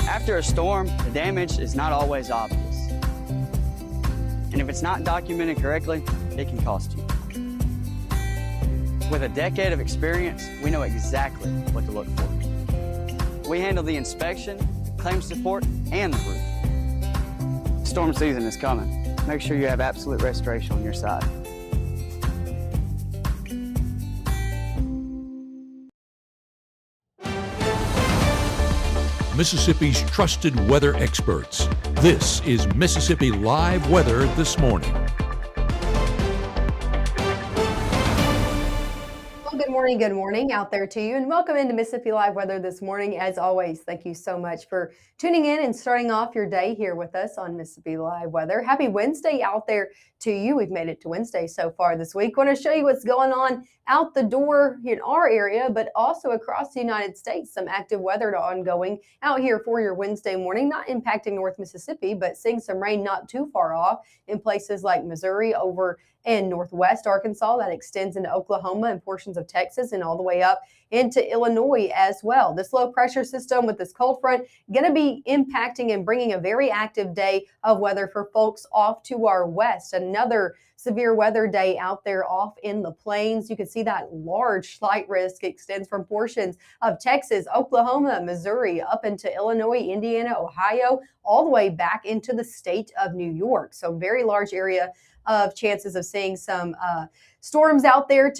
After a storm, the damage is not always obvious. And if it's not documented correctly, it can cost you. With a decade of experience, we know exactly what to look for. We handle the inspection, claim support, and the roof. Storm season is coming. Make sure you have absolute restoration on your side. Mississippi's trusted weather experts. This is Mississippi Live Weather This Morning. Good morning out there to you, and welcome into Mississippi Live Weather This Morning. As always, thank you so much for tuning in and starting off your day here with us on Mississippi Live Weather. Happy Wednesday out there to you. We've made it to Wednesday so far this week. Want to show you what's going on out the door in our area, but also across the United States. Some active weather ongoing out here for your Wednesday morning, not impacting North Mississippi, but seeing some rain not too far off in places like Missouri over in northwest Arkansas. That extends into Oklahoma and portions of Texas and all the way up into Illinois as well. This low pressure system with this cold front going to be impacting and bringing a very active day of weather for folks off to our west. Another severe weather day out there off in the plains. You can see that large slight risk extends from portions of Texas, Oklahoma, Missouri, up into Illinois, Indiana, Ohio, all the way back into the state of New York. So very large area of chances of seeing some storms out there.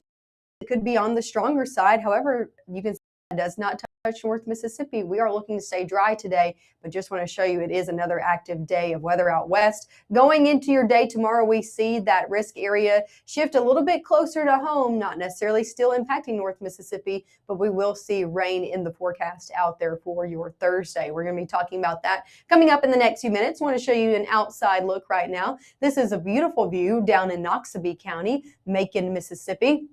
It could be on the stronger side. However, you can see it does not touch North Mississippi. We are looking to stay dry today, but just want to show you it is another active day of weather out west. Going into your day tomorrow, we see that risk area shift a little bit closer to home, not necessarily still impacting North Mississippi, but we will see rain in the forecast out there for your Thursday. We're going to be talking about that coming up in the next few minutes. I want to show you an outside look right now. This is a beautiful view down in Noxubee County, Macon, Mississippi.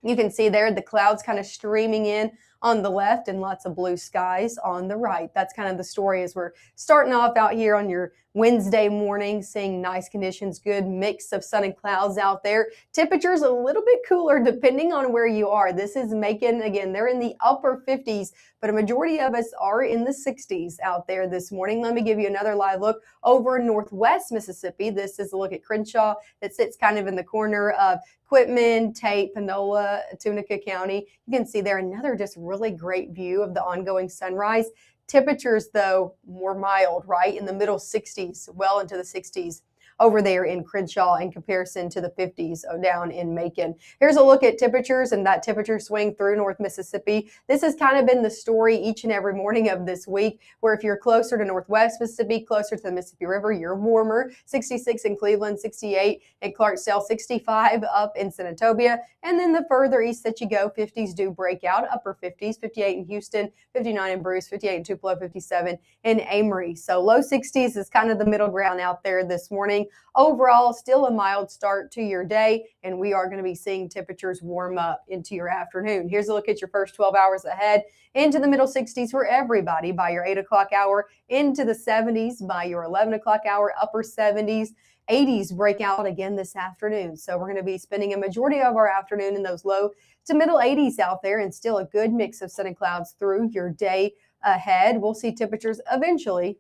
You can see there the clouds kind of streaming in on the left and lots of blue skies on the right. That's kind of the story as we're starting off out here on your Wednesday morning, seeing nice conditions, good mix of sun and clouds out there. Temperatures a little bit cooler depending on where you are. This is Macon. Again, they're in the upper 50s, but a majority of us are in the 60s out there this morning. Let me give you another live look over northwest Mississippi. This is a look at Crenshaw that sits kind of in the corner of Quitman, Tate, Panola, Tunica County. You can see there another just really great view of the ongoing sunrise. Temperatures, though, more mild, right? In the middle 60s, well into the 60s over there in Crenshaw in comparison to the 50s down in Macon. Here's a look at temperatures and that temperature swing through North Mississippi. This has kind of been the story each and every morning of this week, where if you're closer to northwest Mississippi, closer to the Mississippi River, you're warmer. 66 in Cleveland, 68 in Clarksdale, 65 up in Senatobia. And then the further east that you go, 50s do break out, upper 50s, 58 in Houston, 59 in Bruce, 58 in Tupelo, 57 in Amory. So low 60s is kind of the middle ground out there this morning. Overall, still a mild start to your day, and we are going to be seeing temperatures warm up into your afternoon. Here's a look at your first 12 hours ahead, into the middle 60s for everybody by your 8 o'clock hour, into the 70s by your 11 o'clock hour, upper 70s. 80s break out again this afternoon. So we're going to be spending a majority of our afternoon in those low to middle 80s out there, and still a good mix of sun and clouds through your day ahead. We'll see temperatures eventually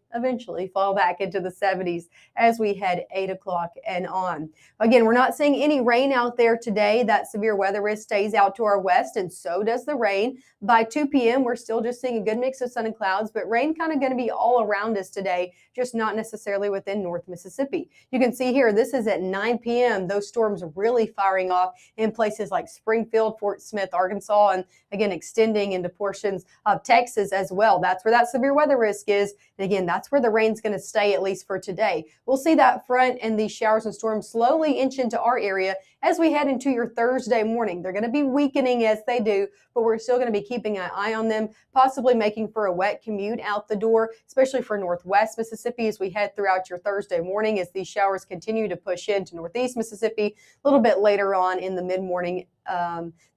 fall back into the 70s as we head 8 o'clock and on. Again, we're not seeing any rain out there today. That severe weather risk stays out to our west, and so does the rain. By 2 p.m., we're still just seeing a good mix of sun and clouds, but rain kind of going to be all around us today, just not necessarily within North Mississippi. You can see here, this is at 9 p.m. Those storms really firing off in places like Springfield, Fort Smith, Arkansas, and again, extending into portions of Texas as well. That's where that severe weather risk is. And again, that's where the rain's going to stay, at least for today. We'll see that front and these showers and storms slowly inch into our area as we head into your Thursday morning. They're going to be weakening as they do, but we're still going to be keeping an eye on them, possibly making for a wet commute out the door, especially for northwest Mississippi as we head throughout your Thursday morning, as these showers continue to push into northeast Mississippi a little bit later on in the mid-morning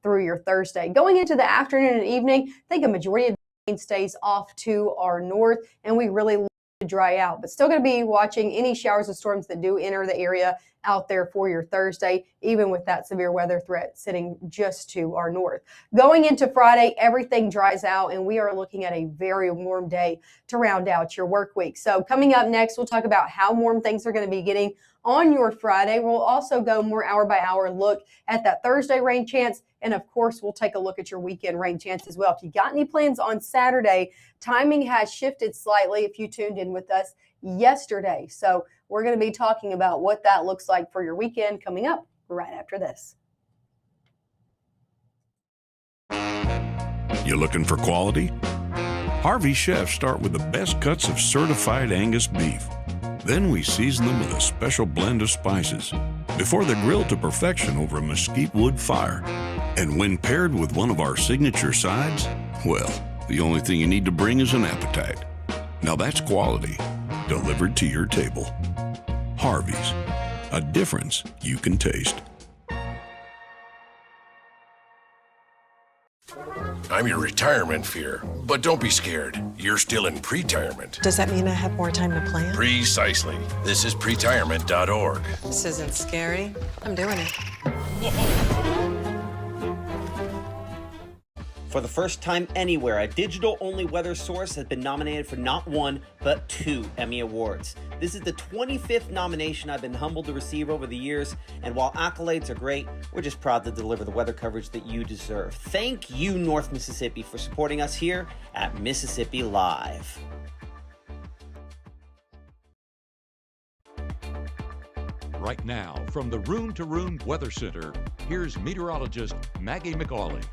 through your Thursday. Going into the afternoon and evening, I think a majority of the rain stays off to our north, and we really dry out, but still going to be watching any showers and storms that do enter the area out there for your Thursday, even with that severe weather threat sitting just to our north. Going into Friday, everything dries out and we are looking at a very warm day to round out your work week. So coming up next, we'll talk about how warm things are going to be getting on your Friday. We'll also go more hour by hour look at that Thursday rain chance. And of course, we'll take a look at your weekend rain chance as well. If you got any plans on Saturday, timing has shifted slightly if you tuned in with us yesterday. So we're going to be talking about what that looks like for your weekend coming up right after this. You looking for quality? Harvey chefs start with the best cuts of certified Angus beef. Then we season them with a special blend of spices before they're grilled to perfection over a mesquite wood fire. And when paired with one of our signature sides, well, the only thing you need to bring is an appetite. Now that's quality, delivered to your table. Harvey's, a difference you can taste. I'm your retirement fear, but don't be scared. You're still in pre-tirement. Does that mean I have more time to plan? Precisely. This is pretirement.org. This isn't scary. I'm doing it. For the first time anywhere, a digital-only weather source has been nominated for not one, but 2 Emmy Awards. This is the 25th nomination I've been humbled to receive over the years, and while accolades are great, we're just proud to deliver the weather coverage that you deserve. Thank you, North Mississippi, for supporting us here at Mississippi Live. Right now, from the Room to Room Weather Center, here's meteorologist Maggye McAuley.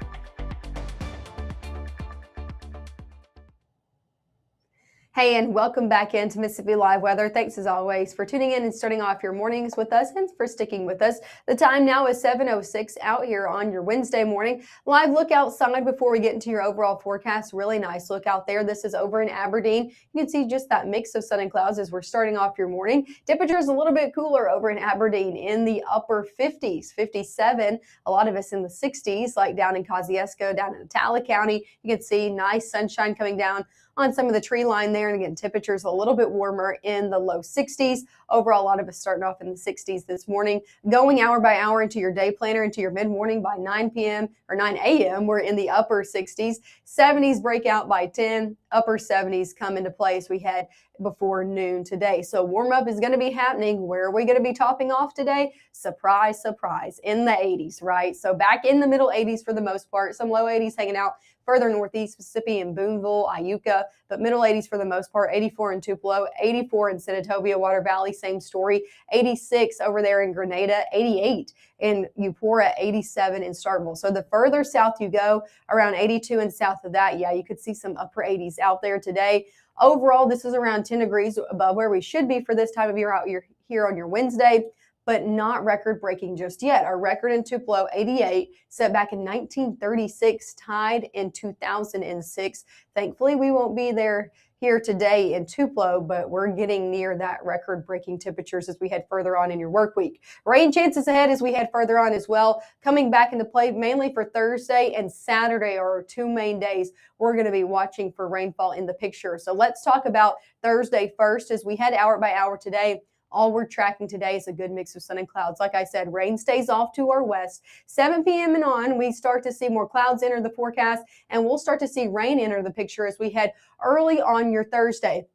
Hey, and welcome back into Mississippi Live Weather. Thanks as always for tuning in and starting off your mornings with us and for sticking with us. The time now is 7:06 out here on your Wednesday morning. Live look outside before we get into your overall forecast. Really nice look out there. This is over in Aberdeen. You can see just that mix of sun and clouds as we're starting off your morning. Temperature is a little bit cooler over in Aberdeen in the upper 50s, 57. A lot of us in the 60s, like down in Kosciuszko, down in Attala County. You can see nice sunshine coming down on some of the tree line there. And again, temperatures a little bit warmer in the low 60s. Overall, a lot of us starting off in the 60s this morning. Going hour by hour into your day planner, into your mid-morning by 9 p.m. or 9 a.m., we're in the upper 60s. 70s break out by 10. Upper 70s come into place we had before noon today. So warm up is going to be happening. Where are we going to be topping off today? Surprise, surprise, in the 80s, right? So back in the middle 80s for the most part. Some low 80s hanging out further northeast Mississippi in Boonville, Iuka, but middle 80s for the most part. 84 in Tupelo, 84 in Senatobia, Water Valley, same story. 86 over there in Grenada, 88 in Eupora, 87 in Starkville. So the further south you go, around 82 and south of that, yeah, you could see some upper 80s out there today. Overall, this is around 10 degrees above where we should be for this time of year out here on your Wednesday, but not record-breaking just yet. Our record in Tupelo, 88, set back in 1936, tied in 2006. Thankfully, we won't be there here today in Tupelo, but we're getting near that record-breaking temperatures as we head further on in your work week. Rain chances ahead as we head further on as well, coming back into play mainly for Thursday and Saturday are our 2 main days we're going to be watching for rainfall in the picture. So let's talk about Thursday first as we head hour by hour today. All we're tracking today is a good mix of sun and clouds. Like I said, rain stays off to our west. 7 p.m. and on, we start to see more clouds enter the forecast, and we'll start to see rain enter the picture as we head early on your Thursday.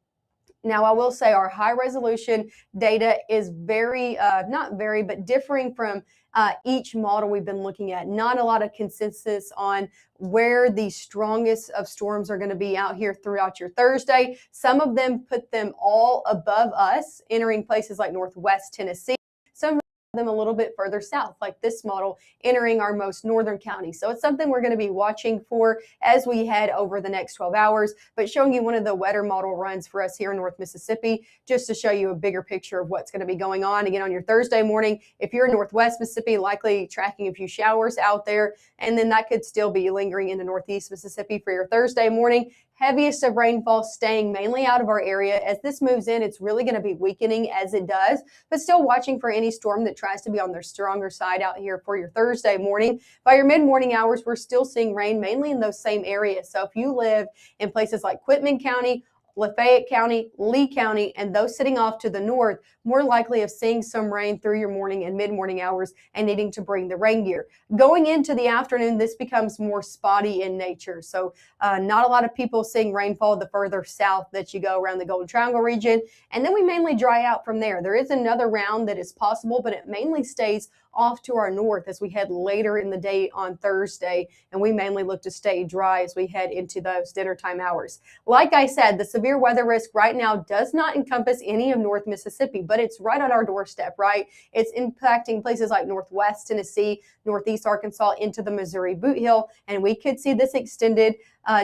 Now, I will say our high resolution data is but differing from each model we've been looking at. Not a lot of consensus on where the strongest of storms are going to be out here throughout your Thursday. Some of them put them all above us, entering places like Northwest Tennessee. Some of them a little bit further south, like this model entering our most northern counties. So it's something we're going to be watching for as we head over the next 12 hours, but showing you one of the wetter model runs for us here in North Mississippi, just to show you a bigger picture of what's going to be going on. Again, on your Thursday morning, if you're in Northwest Mississippi, likely tracking a few showers out there, and then that could still be lingering into Northeast Mississippi for your Thursday morning. Heaviest of rainfall staying mainly out of our area. As this moves in, it's really going to be weakening as it does, but still watching for any storm that tries to be on their stronger side out here for your Thursday morning. By your mid-morning hours, we're still seeing rain mainly in those same areas. So if you live in places like Quitman County, Lafayette County, Lee County, and those sitting off to the north, more likely of seeing some rain through your morning and mid-morning hours and needing to bring the rain gear. Going into the afternoon, this becomes more spotty in nature. So not a lot of people seeing rainfall the further south that you go around the Golden Triangle region. And then we mainly dry out from there. There is another round that is possible, but it mainly stays off to our north as we head later in the day on Thursday, and we mainly look to stay dry as we head into those dinner time hours. Like I said, the severe weather risk right now does not encompass any of North Mississippi, but it's right on our doorstep, right? It's impacting places like Northwest Tennessee, Northeast Arkansas, into the Missouri Boot Hill, and we could see this extended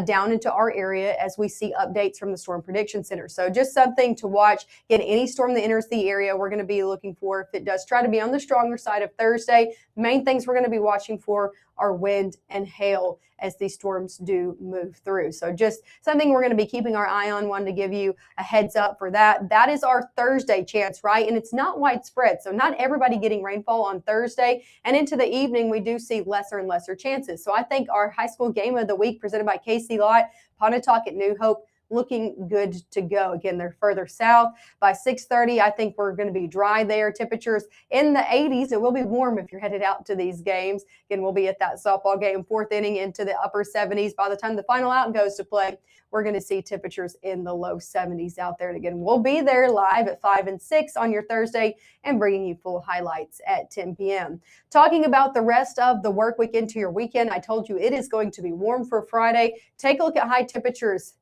down into our area as we see updates from the Storm Prediction Center. So just something to watch. Again, any storm that enters the area, we're going to be looking for, if it does try to be on the stronger side of Thursday, main things we're going to be watching for are wind and hail as these storms do move through. So just something we're going to be keeping our eye on. Wanted to give you a heads up for that. That is our Thursday chance, right? And it's not widespread. So not everybody getting rainfall on Thursday. And into the evening, we do see lesser and lesser chances. So I think our high school game of the week presented by Casey Lott, Pontotoc New Hope, looking good to go. Again, they're further south. By 6:30, I think we're going to be dry there. Temperatures in the 80s. It will be warm if you're headed out to these games. Again, we'll be at that softball game, fourth inning, into the upper 70s. By the time the final out goes to play, we're going to see temperatures in the low 70s out there. And again, we'll be there live at 5 and 6 on your Thursday and bringing you full highlights at 10 p.m. Talking about the rest of the work week into your weekend, I told you it is going to be warm for Friday. Take a look at high temperatures.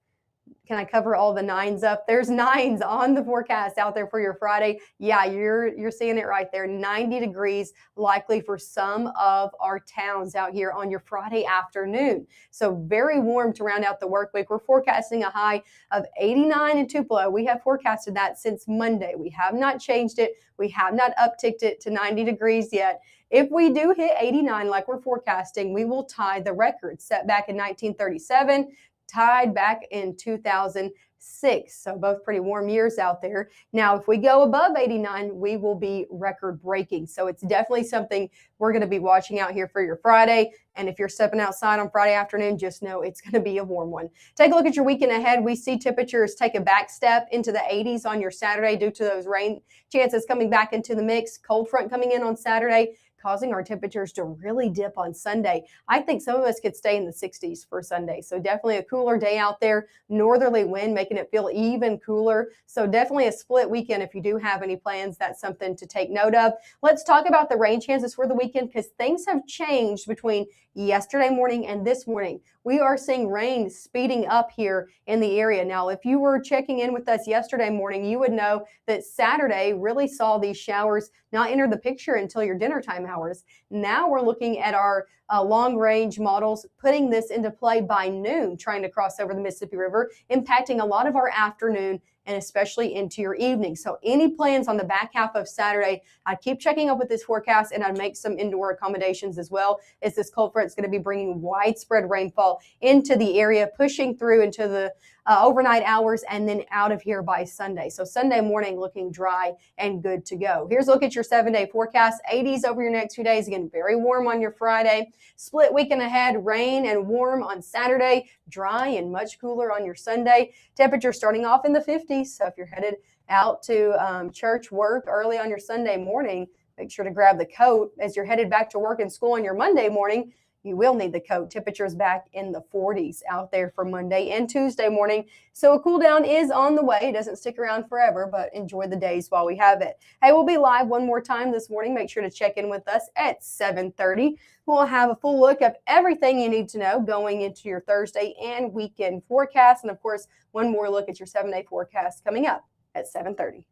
Can I cover all the nines up? There's nines on the forecast out there for your Friday. Yeah, you're seeing it right there. 90 degrees likely for some of our towns out here on your Friday afternoon. So very warm to round out the work week. We're forecasting a high of 89 in Tupelo. We have forecasted that since Monday. We have not changed it. We have not upticked it to 90 degrees yet. If we do hit 89 like we're forecasting, we will tie the record set back in 1937. Tied back in 2006. So both pretty warm years out there. Now, if we go above 89, we will be record breaking. So it's definitely something we're going to be watching out here for your Friday. And if you're stepping outside on Friday afternoon, just know it's going to be a warm one. Take a look at your weekend ahead. We see temperatures take a back step into the 80s on your Saturday due to those rain chances coming back into the mix. Cold front coming in on Saturday, causing our temperatures to really dip on Sunday. I think some of us could stay in the 60s for Sunday. So definitely a cooler day out there. Northerly wind making it feel even cooler. So definitely a split weekend if you do have any plans. That's something to take note of. Let's talk about the rain chances for the weekend because things have changed between yesterday morning and this morning. We are seeing rain speeding up here in the area. Now, if you were checking in with us yesterday morning, you would know that Saturday really saw these showers not enter the picture until your dinner time hours. Now we're looking at our long range models putting this into play by noon, trying to cross over the Mississippi River, impacting a lot of our afternoon and especially into your evening. So any plans on the back half of Saturday, I'd keep checking up with this forecast and I'd make some indoor accommodations as well, as this cold front is going to be bringing widespread rainfall into the area, pushing through into the overnight hours and then out of here by Sunday. So Sunday morning looking dry and good to go. Here's a look at your 7-day forecast. 80s over your next few days. Again, very warm on your Friday. Split weekend ahead, rain and warm on Saturday, dry and much cooler on your Sunday. Temperature starting off in the 50s. So if you're headed out to church, work early on your Sunday morning, make sure to grab the coat. As you're headed back to work and school on your Monday morning, you will need the coat. Temperatures back in the 40s out there for Monday and Tuesday morning. So a cool down is on the way. It doesn't stick around forever, but enjoy the days while we have it. Hey, we'll be live one more time this morning. Make sure to check in with us at 7:30. We'll have a full look of everything you need to know going into your Thursday and weekend forecast. And of course, one more look at your 7-day forecast coming up at 7:30.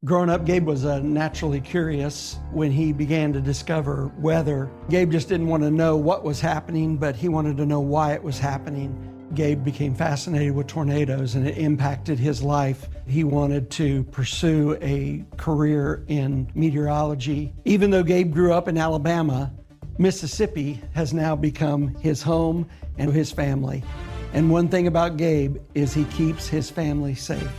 Growing up, Gabe was naturally curious when he began to discover weather. Gabe just didn't want to know what was happening, but he wanted to know why it was happening. Gabe became fascinated with tornadoes and it impacted his life. He wanted to pursue a career in meteorology. Even though Gabe grew up in Alabama, Mississippi has now become his home and his family. And one thing about Gabe is he keeps his family safe.